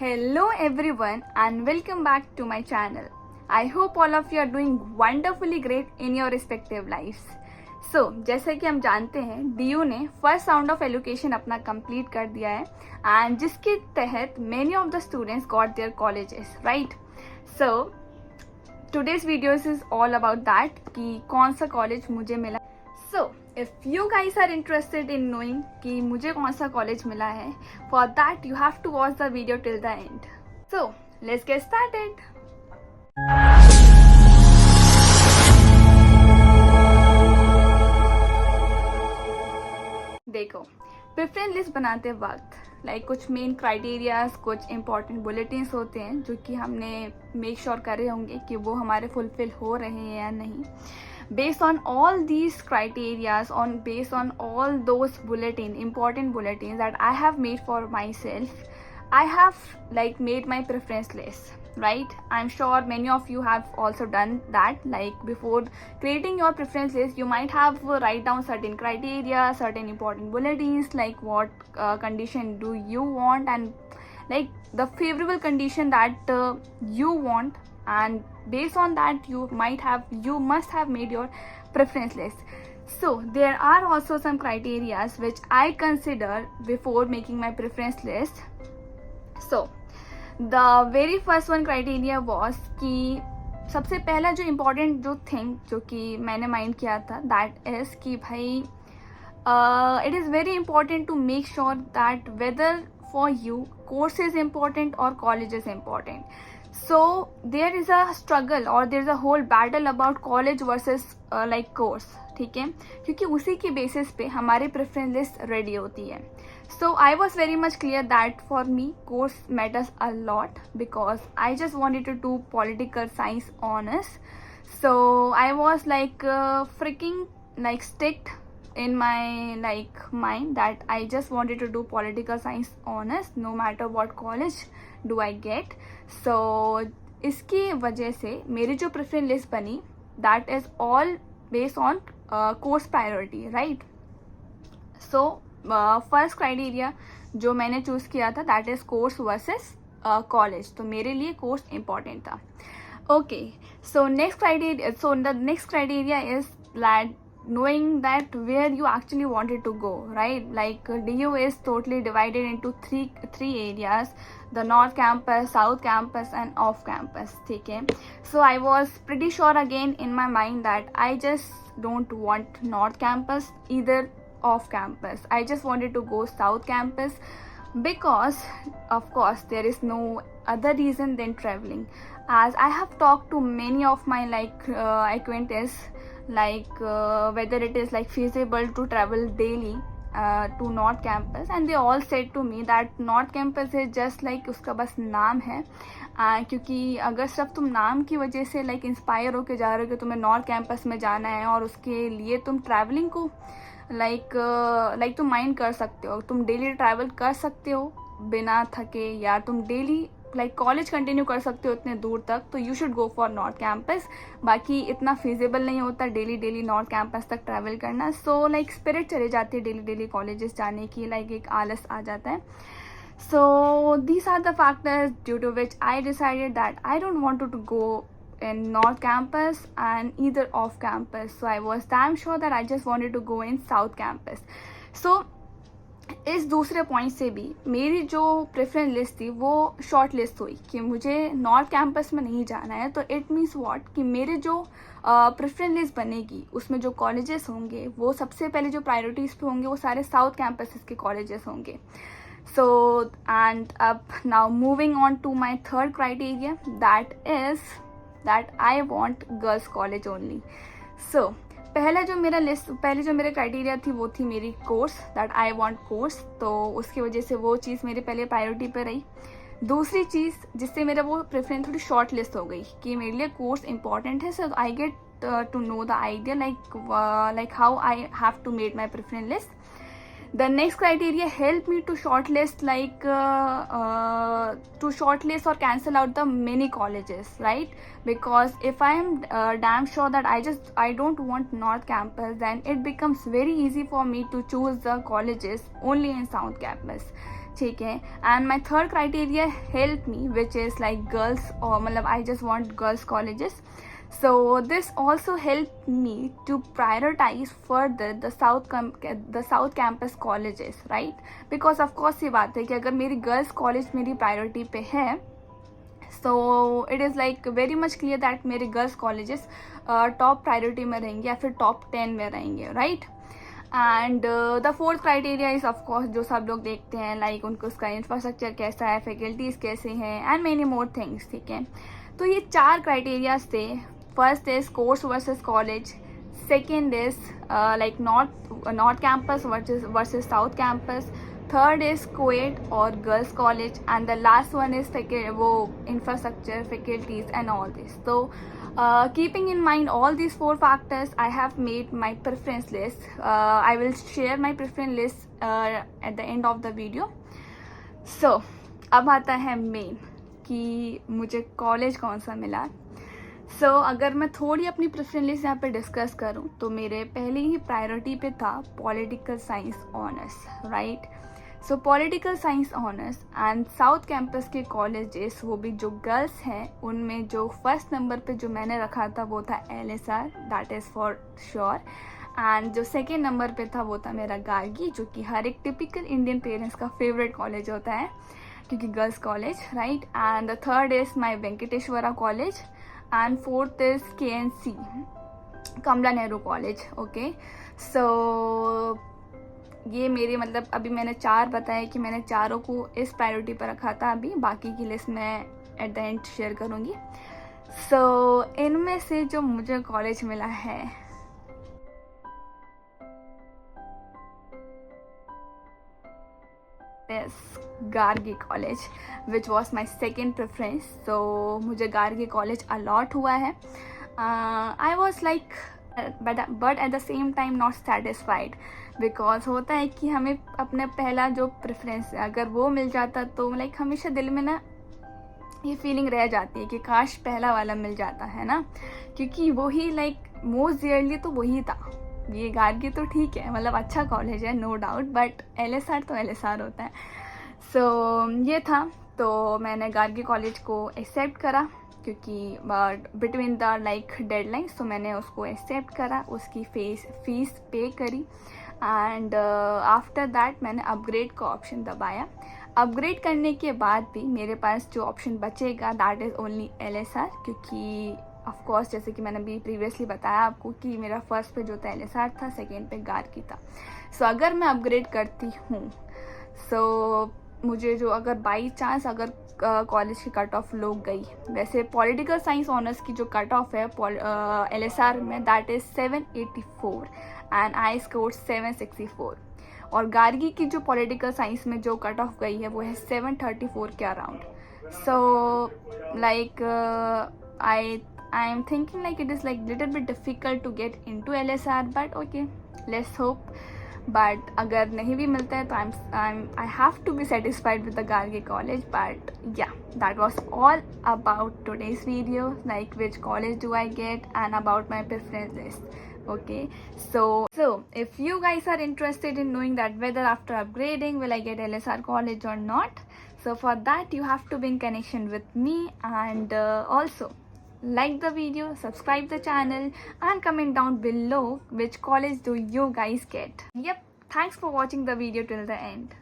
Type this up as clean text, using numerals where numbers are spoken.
Hello everyone and welcome back to my channel. I hope all of you are doing wonderfully great in your respective lives. So, जैसे कि हम जानते हैं DU ने first round of allocation अपना complete कर दिया है एंड जिसके तहत many of the students got their colleges right. So today's videos is all about that कि कौन सा कॉलेज मुझे मिला. सो if you guys are interested in knowing कि मुझे कौन सा कॉलेज मिला है, for that you have to watch the video till the end. So let's get started. देखो, प्रेफरेंस लिस्ट बनाते वक्त कुछ मेन क्राइटेरियाज, कुछ इंपॉर्टेंट बुलेटिन्स होते हैं जो कि हमने मेक श्योर कर रहे होंगे कि वो हमारे फुलफिल हो रहे हैं या नहीं. Based on all these criterias, based on all those important bulletins that I have made for myself, I have made my preference list, right? I'm sure many of you have also done that. Before creating your preference list, you might have write down certain criteria, certain important bulletins, like what condition do you want, and the favorable condition that you want, and based on that you must have made your preference list. So there are also some criterias which I consider before making my preference list. So the very first one criteria was कि सबसे पहला जो important जो thing जो कि मैंने mind किया था that is कि भाई it is very important to make sure that whether for you course is important or college is important. So there is a struggle or there is a whole battle about college versus course, ठीक है, क्योंकि उसी की basis पे हमारी preference list ready होती है. So I was very much clear that for me course matters a lot because I just wanted to do political science honors. So I was freaking sticked in my mind that I just wanted to do political science honors no matter what college do I get. So इसकी वजह से मेरी जो preference list बनी that is all based on course priority, right? So first criteria जो मैंने choose किया था that is course versus college. तो मेरे लिए कोर्स इम्पॉर्टेंट था. Okay, so the next criteria is that knowing that where you actually wanted to go, right? DU is totally divided into three areas: the north campus, south campus and off campus, ठीक है. So I was pretty sure again in my mind that I just don't want north campus either off campus. I just wanted to go south campus because of course there is no other reason than traveling, as I have talked to many of my acquaintances whether it is feasible to travel daily to north campus, and they all said to me that north campus is just उसका बस नाम है. क्योंकि अगर सिर्फ तुम नाम की वजह से इंस्पायर होके जा रहे हो कि तुम्हें नॉर्थ कैंपस में जाना है और उसके लिए तुम ट्रैवलिंग को तुम माइंड कर सकते हो, तुम डेली ट्रैवल कर सकते हो बिना थके, या तुम डेली कॉलेज कंटिन्यू कर सकते हो इतने दूर तक, तो you should go for north campus. बाकी इतना फिजिबल नहीं होता डेली नॉर्थ कैंपस तक ट्रैवल करना. सो स्पिरिट चले जाती है डेली कॉलेजेस जाने की, एक आलस आ जाता है. So these are the factors due to which I decided that I don't want to go in north campus and either off campus. So I was damn sure that I just wanted to go in south campus. So इस दूसरे point से भी मेरी जो preference list थी वो short list हुई कि मुझे नॉर्थ कैंपस में नहीं जाना है. तो इट मीन्स व्हाट कि मेरे जो प्रेफरेंस लिस्ट बनेगी उसमें जो कॉलेजेस होंगे वो सबसे पहले जो प्रायोरिटीज़ पे होंगे वो सारे साउथ कैंपस के कॉलेजेस होंगे. So and now moving on to my third criteria, that is that I want girls college only. So पहले जो मेरे क्राइटेरिया थी वो थी मेरी course, that I want course. तो उसकी वजह से वो चीज़ मेरे पहले प्रायोरिटी पे रही. दूसरी चीज़ जिससे मेरा वो प्रेफरेंस थोड़ी शॉर्ट लिस्ट हो गई कि मेरे लिए कोर्स इंपॉर्टेंट है. So I get to know the idea how I have to made my preference list. The next criteria helped me to shortlist or cancel out the many colleges, right? Because if I am damn sure that I don't want North Campus, then it becomes very easy for me to choose the colleges only in South Campus. ठीक है. And my third criteria help me which is like girls, और मतलब I just want girls colleges. So this also helped me to prioritize further the south campus colleges, right? Because of course ये बात है कि अगर मेरी girls college मेरी priority पे है, so it is like very much clear that मेरे girls colleges top priority में रहेंगे या फिर top 10 में रहेंगे, right? And the fourth criteria is of course जो सब लोग देखते हैं, लाइक उनको उसका इंफ्रास्ट्रक्चर कैसा है, फैकल्टीज़ कैसे हैं, एंड मेनी मोर थिंग्स, ठीक है. तो ये 4 क्राइटेरियाज थे. First is course versus college, second is like north campus versus south campus, third is coed और girls college, and the last one is वो infrastructure, faculties and all this. तो keeping in mind all these 4 factors, I have made my preference list. I will share my preference list at the end of the video. So अब आता है main कि मुझे college कौन सा मिला. So अगर मैं थोड़ी अपनी प्रेफरेंस लिस्ट यहाँ पे डिस्कस करूँ तो मेरे पहले ही प्रायोरिटी पे था political science honours, right. So political science honours and south campus के कॉलेजेस, वो भी जो गर्ल्स हैं, उनमें जो फर्स्ट नंबर पे जो मैंने रखा था वो था LSR, that is for sure. And जो सेकेंड नंबर पे था वो था मेरा गार्गी, जो कि हर एक टिपिकल इंडियन पेरेंट्स का फेवरेट कॉलेज होता है क्योंकि girls college, right. And the third is my Venkateswara college, and fourth is KNC, Kamala Nehru college, okay. So ये मेरे मतलब अभी मैंने 4 बताए कि मैंने चारों को इस प्रायोरिटी पर रखा था. अभी बाकी की लिस्ट मैं एट द एंड शेयर करूँगी. सो इनमें से जो मुझे कॉलेज मिला है Gargi college, which was my second preference. तो मुझे गार्गी कॉलेज अलॉट हुआ है. I was like but at the same time not satisfied, because होता है कि हमें अपना पहला जो प्रेफरेंस है अगर वो मिल जाता तो लाइक हमेशा दिल में ना ये फीलिंग रह जाती है कि काश पहला वाला मिल जाता है ना, क्योंकि वही लाइक मोस्ट डियरली तो वही था. ये गार्गी तो ठीक है, मतलब अच्छा कॉलेज है, नो डाउट, बट LSR तो LSR होता है. सो ये था. तो मैंने गार्गी कॉलेज को एक्सेप्ट करा क्योंकि बिटवीन द लाइक डेडलाइंस, तो मैंने उसको एक्सेप्ट करा, उसकी फीस पे करी. एंड आफ्टर दैट मैंने अपग्रेड का ऑप्शन दबाया. अपग्रेड करने के बाद भी मेरे पास जो ऑप्शन बचेगा दैट इज़ ओनली LSR, क्योंकि ऑफ कोर्स जैसे कि मैंने अभी प्रीवियसली बताया आपको कि मेरा फर्स्ट पे जो था LSR था, सेकेंड पे गार्गी था. सो अगर मैं अपग्रेड करती हूँ सो मुझे जो अगर बाई चांस अगर कॉलेज की कट ऑफ लोग गई, वैसे पॉलिटिकल साइंस ऑनर्स की जो कट ऑफ है LSR में that is 784 and I score 764, और गार्गी की जो पॉलिटिकल साइंस में जो कट ऑफ गई है वो है 734 के around. So like I am thinking like it is like little bit difficult to get into LSR, but okay, let's hope. But अगर नहीं भी मिलता है तो I have to be satisfied with the Gargi college. But yeah, that was all about today's video, like which college do I get and about my preference list. Okay, so if you guys are interested in knowing that whether after upgrading will I get LSR college or not, so for that you have to be in connection with me, and also like the video, subscribe the channel, and comment down below which college do you guys get. Yep, thanks for watching the video till the end.